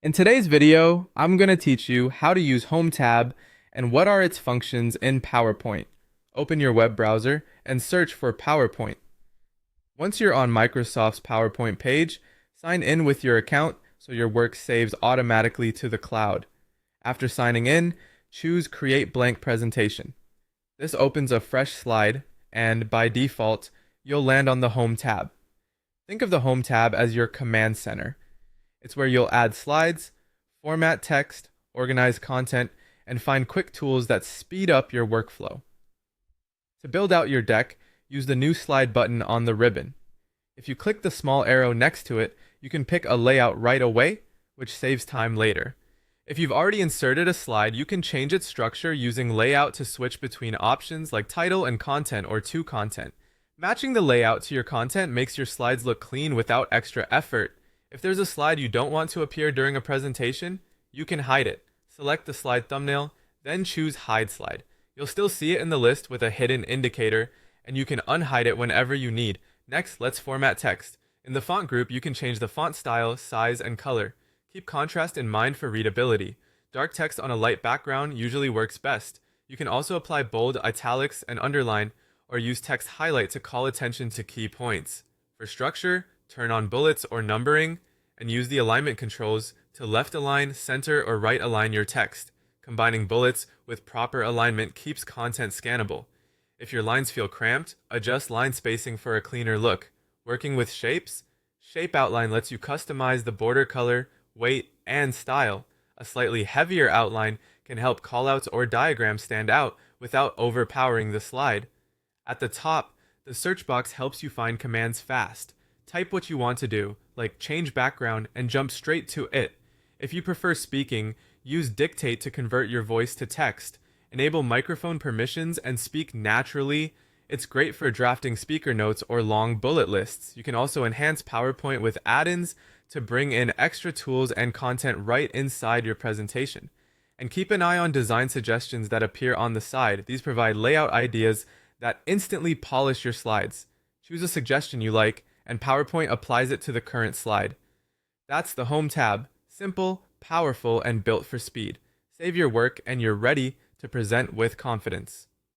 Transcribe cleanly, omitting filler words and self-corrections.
In today's video, I'm going to teach you how to use Home tab and what are its functions in PowerPoint. Open your web browser and search for PowerPoint. Once you're on Microsoft's PowerPoint page, sign in with your account so your work saves automatically to the cloud. After signing in, choose Create Blank Presentation. This opens a fresh slide, and by default, you'll land on the Home tab. Think of the Home tab as your command center. It's where you'll add slides, format text, organize content, and find quick tools that speed up your workflow. To build out your deck, use the New Slide button on the ribbon. If you click the small arrow next to it, you can pick a layout right away, which saves time later. If you've already inserted a slide, you can change its structure using Layout to switch between options like Title and Content or To Content. Matching the layout to your content makes your slides look clean without extra effort. If there's a slide you don't want to appear during a presentation, you can hide it. Select the slide thumbnail, then choose Hide Slide. You'll still see it in the list with a hidden indicator, and you can unhide it whenever you need. Next, let's format text. In the font group, you can change the font style, size, and color. Keep contrast in mind for readability. Dark text on a light background usually works best. You can also apply bold, italics, and underline, or use text highlight to call attention to key points. For structure, turn on bullets or numbering, and use the alignment controls to left align, center, or right align your text. Combining bullets with proper alignment keeps content scannable. If your lines feel cramped, adjust line spacing for a cleaner look. Working with shapes, Shape Outline lets you customize the border color, weight, and style. A slightly heavier outline can help callouts or diagrams stand out without overpowering the slide. At the top, the search box helps you find commands fast. Type what you want to do, like change background, and jump straight to it. If you prefer speaking, use Dictate to convert your voice to text. Enable microphone permissions and speak naturally. It's great for drafting speaker notes or long bullet lists. You can also enhance PowerPoint with add-ins to bring in extra tools and content right inside your presentation. And keep an eye on design suggestions that appear on the side. These provide layout ideas that instantly polish your slides. Choose a suggestion you like, and PowerPoint applies it to the current slide. That's the Home tab. Simple, powerful, and built for speed. Save your work and you're ready to present with confidence.